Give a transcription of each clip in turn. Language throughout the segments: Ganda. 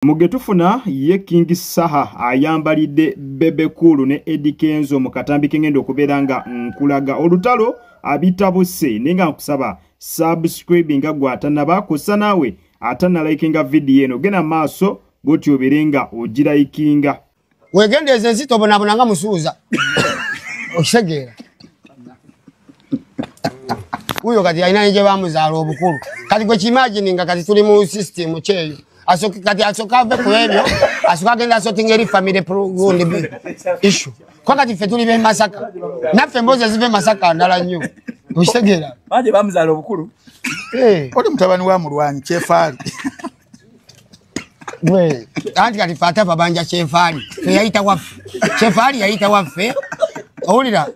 Mugetufuna ye King Saha ayambalidde Bebe Cool ne Eddie Kenzo mu katambi kengendo okubeeranga nkulaga olutalo abitabuse nenga nkusaba subscribinga gwatanaba kusa nawe atana likinga video eno gena maaso goti oberenga ogira ikinga wegendeze nsito bonabonanga musuuza okisegera uyo kati ayina nje bamuzaala obukulu kati gwe kimagininga kati tuli mu system kyeyo kati asokave kwebyo asokagenda sotingeri family program issue kwa kati fe tuli be Masaka naffe mboze zive Masaka ndala nnyo okisegera baje bamuzaala obukulu oli mutabani wa mulwanyi Kyefali we anti kati fata babanja Kyefali yayita waffe Kyefali yayita waffe olira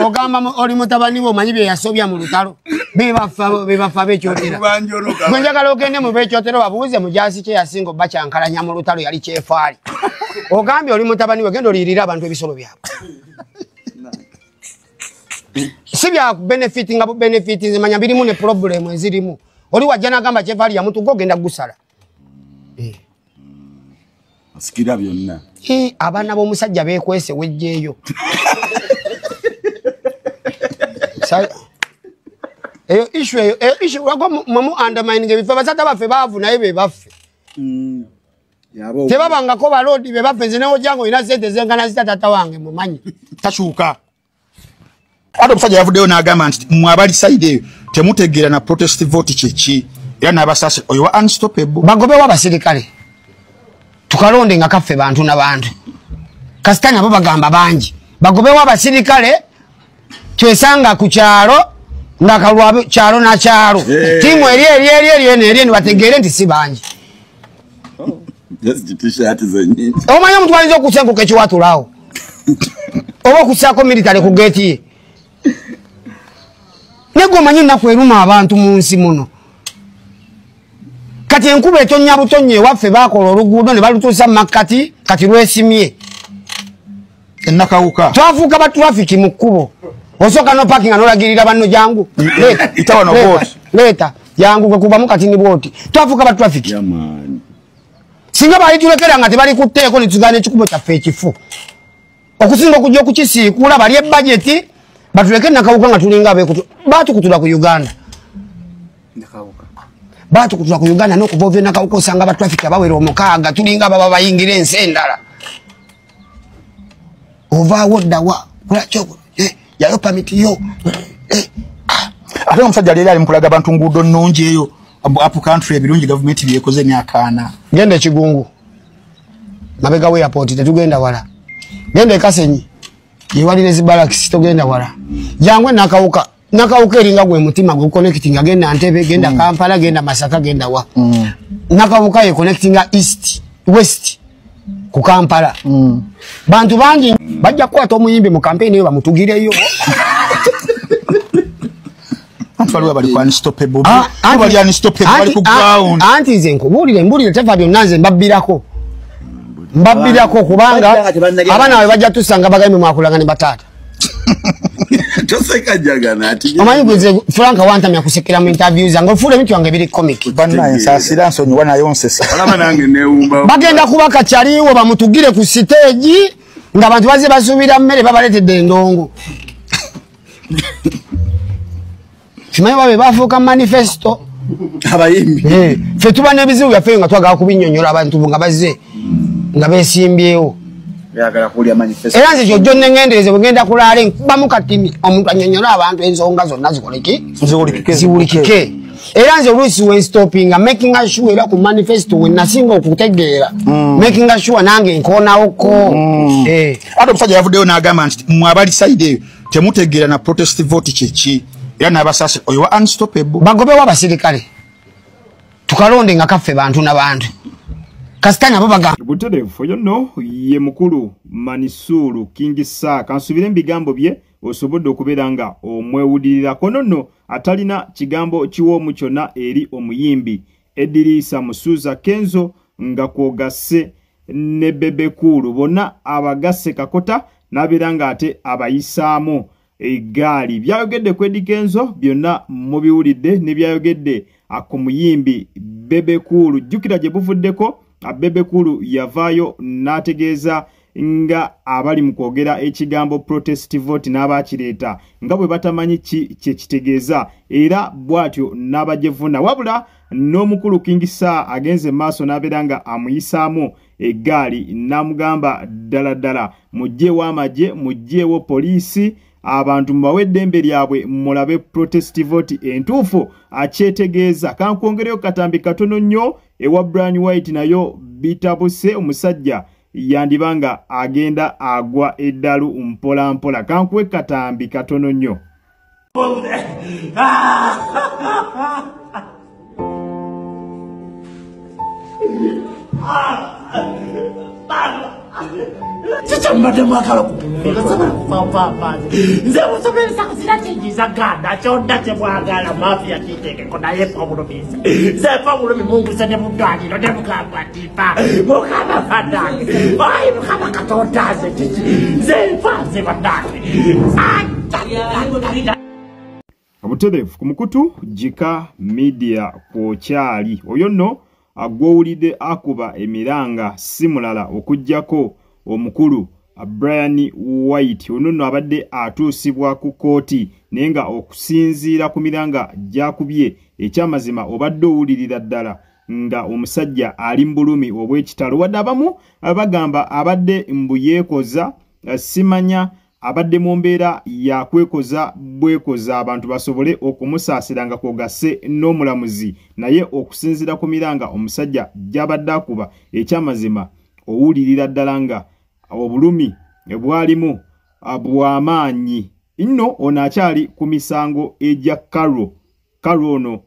ogamba oli mutabani bo manyi bye yasobya mu lutalo bebafa bekyotera gwenjagala ogende mu bekyotero babuuze mujasi kye yasingo bacyankalanya mu lutalo yali Kyefali ogambye oli mutabani we gendo lirira abantu ebisolo byabo sibya benefiting manya birimu ne problem ezirimu oli wajana gamba Kyefali ya mutu gogenda gusala asikira byonna abana bo musajja bekwese wejjeyo eyo issue wako mamu undermine ngebifa basata bafe bavu naye be bafe yabo tebabanga ko balodi be bafe ne ojango ina sente zengana zitata wange mumanyi tashuka ado musajja yavuddeyo n'agamba nti mwabali side eyo temutegeera na protest vote kyeki era n'abasasi oyo wa unstoppable bagobe w'abasirikale tukalonde nga kaffe bantu n'abantu kasitani abo bagamba bangi bagobe w'abasirikale twesanga ku kyalo nga kalwa kyalo na kyalo timu eri bategeere nti si bangi just t-shirt zenye omanya mutwalizo okusenguka ekiwatulawo oba okusaako military ku geeti ye nego omanyi nnaku eruma abantu mu nsi muno kati enkuba etonnya butonnya ewaffe bakola oluguudo ne balutuusa mu makkati kati lwesimye ennakawuka twafuuka ba trafiki mu kkubo osooka no parking anolagirira banno jangu leeta jangu kwekubamu kati ni bwoti twafuuka ba trafiki singa balitulekera nga tebali kutteeko ne tugaana ekikubo kyaffe ekifu okusinga okujja okukisiikuula bali ebajeti batuleke nakawuka nga tulinga abekutu batukutula ku Uganda batukutula ku Uganda n'okubova nakawuka osanga ba traffic abawera omukaaga tulinga baba bayingira ensi endala ovaawo ddawa kulakyo yayo pamiti yo ate omusajja leero ali mukulaga abantu nguudo nnungi eyo up country ebirungi gavumenti byekoze myakaana genda ekigungu mabega we airport tetugenda wala genda ekasenyi yewalire zibalakisi togenda wala jangwe nakawuka eringa gwe mutima gwe connecting agenda Ntebe genda Kampala genda Masaka genda wa nakawuka ye connecting east west ku Kampala bantu bangi bajja kwata omuyimbi mu campaign eyo bamutugireyo antwaliwa bali kwa unstoppable bali unstoppable bali ku ground anti ze nkubulire tefa byonanze mbabbirako kubanga abana we bajja tusanga bagame mwakulanga ne batata toseka jagana ati amanyi gwe Franka wantamya kusekera mu interviews ngo fule mitu wange biri comic banna ensasira nsonyi wana yonsesa alama nange neumba bagenda kubaka kyaliwo bamutugire ku stage nga abantu baze basubira mmere babaletedde endongo kimanyi babe bafuuka manifesto abayimbi fe tuba n'ebizibu byaffe nga twagala kubinyonyola abantu nga bazze nga besimbyewo yagala kulya manifesto era nze kyojjo nengendereze bwegenda kulaala bamu katimi omuntu anyonyola abantu ensonga zonna zikoleki ziwulikike era nze oluusi wenstopinga making sure era ku manifesto wenasinga okutegeera making sure nange nkoonawoko ate omusajja yavuddeyo n'agamba nti mwabali side eyo temutegeera na protest vote kyeki era n'abasasi oyo wa unstoppable bagobe w'abasirikale tukalonde nga kaffe bantu n'abantu kasitani abo bagamba butereevu yonno ye mukulu Manisuru King Saha kansubire ebigambo bye osobodde okubeera nga omwewulirirako nonno atalina kigambo kiwoomu kyonna eri omuyimbi Edirisa Musuuza Kenzo nga kwogase ne Bebe Cool bonna abagasse kakota n'abeera nga ate abayisaamu egaali byayogedde ku Eddie Kenzo byonna mubiwulidde ne byayogedde ku muyimbi Bebe Cool jjukira gye buvuddeko Bebekulu yavaayo n'ategeeza nga abali mu kwogera ekigambo protest vote n'abakireeta nga bwe batamanyi kye kitegeeza era bw'atyo n'abajevuna wabula n'omukulu King Sir agenze maaso n'abeera nga amuyisaamu eggaali n'amugamba ddala mujjeewo amagye mujjeewo poliisi abantu mubawe eddembe lyabwe mulabe protest vote entuufu akyetegeeza. Kankwongereyo katambi katono nnyo ewa Brian White nayo bitabuse omusajja yandibanga agenda agwa eddalu mpola mpola. Kankuwe katambi katono nnyo. Chicha mbade mwakala kupumira sabara kupapa nze musomere sakuzira chinjiza ganda chonda chemwagala mafia kiteke kona yepa mulumisa nze pa mulumi mungu sene mudani no demukamba tipa mukama fadani vai mukama katondaze chichi nze fanze badani Abuterefu kumukutu Jika Media kwokyali oyo nno agwowulidde akuba emiranga simulala okujjako omukulu Brian White ono nno abadde atuusibwa ku kooti naye nga okusinziira ku miranga gyakubye ekyamazima obadde owulirira ddala nga omusajja ali mu bulumi obw'ekitalo wadde abamu bagamba abadde mbuyeekoza simanya abadde mu mbeera yakwekoza bwekoza abantu basobole okumusaasira nga kwogase n'omulamuzi naye okusinziira ku miranga omusajja gy'abadde akuba ekyamazima owulirira ddala nga obulumi bwalimu bw'amaanyi nno ono akyali ku misango egya Karo ono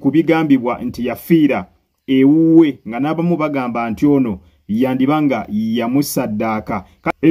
ku bigambibwa nti yafiira ewuwe nga n'abamu bagamba nti ono yandibanga yamusaddaaka.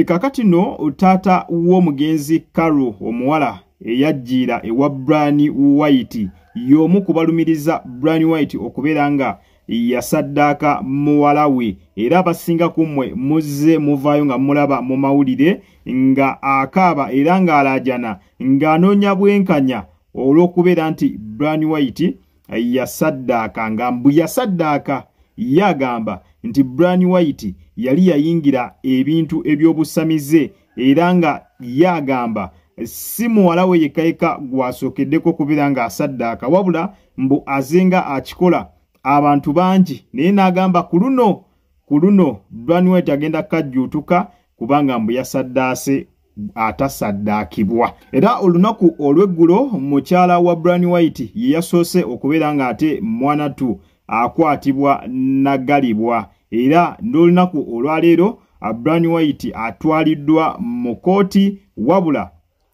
Kakati no taata w'omugenzi Karo omuwala eyajjira ewa Brian White y'omu kubalumiriza Brian White okubeera nga yasaddaaka muwala we era abasinga kummwe muzze muvaayo nga mulaba mu mawulire nga akaaba era ng'alaajana ng'anoonya bwenkanya olw'okubeera nti Brian White yasaddaaka nga mbu yasaddaaka yagamba nti Brian White yali yayingira ebintu eby'obusamize era nga yagamba si muwala we yekayika gwasookeddeko kubeera nga asaddaaka wabula mbu azenga akikola abantu bangi naye n'agamba ku luno Brian White agenda kajjuutuka kubanga mbu yasaddaase atasaddaakibwa. Era olunaku olw'eggulo mukyala wa Brian White ye yasoose okubeera nga ate mwanatu akwatibwa nagalibwa era n'olunaku olwaleero Brian White atwaliddwa mu kooti wabula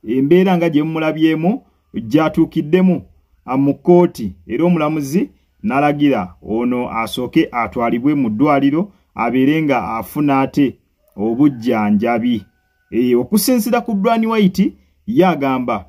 embeera nga gye mulabyemu gyatuukiddemu mu kooti era omulamuzi n'alagira ono asooke atwalibwe mu ddwaliro abeere nga afuna ate obujjanjabi. Okusinziira ku Brian White yagamba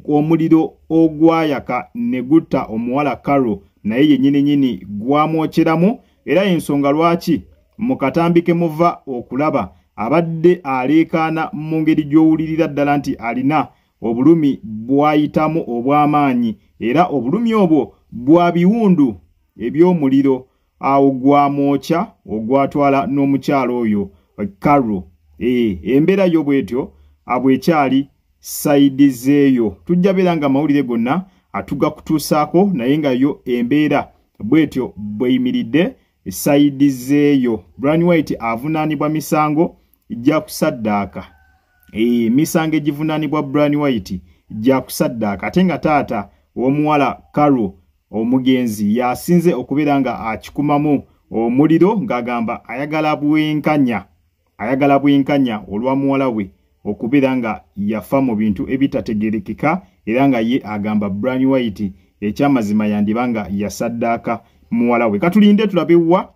omuliro ogwayaka ne gutta omuwala Karo naye yennyini gwamwokyeramu era ensonga lwaki mu katambi ke muva okulaba abadde aleekaana mu ngeri gy'owulirira ddala nti alina obulumi bwayitamu obw'amaanyi era obulumi obwo bwa biwundu eby'omuliro awo gwamwokya ogwatwala n'omukyalo oyo Karo. Embeera yo bwetyo abwekyali saidi zeeyo tujja beera nga amawulire gonna atuga kutuusaako naye nga yo embeera bwetyo bweyimiridde saidi zeeyo. Brian White avunaanibwa misango gya kusaddaaka. Misango egivunaanibwa Brian White gya kusaddaaka ate nga taata w'omuwala Karo omugenzi yasinze okubeera nga akikumamu omuliro ng'agamba ayagala bwenkanya olwa muwala we okubeera nga yafa mu bintu ebitategerekeka era nga ye agamba Brian White ekyamazima yandibanga yasaddaaka muwala we. Katulinde tulabewa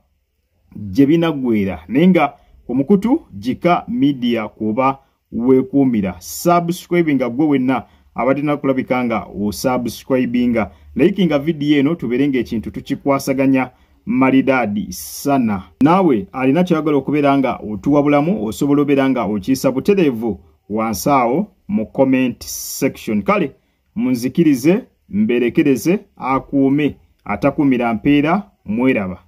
gye binaggweera naye nga omukutu Jika Media kuba weekuumira subscribinga gwe wenna abatina kulabika nga osubscribinga likinga video eno tubeere ng'ekintu tukikwasaganya malidadi sana. Nawe alina kyagala okubeera nga otuwabulamu osobola obeera nga okiisa butereevu wansi awo mu comment section. Kale munzikirize mberekereze akuume atakumira mpeera mweraba.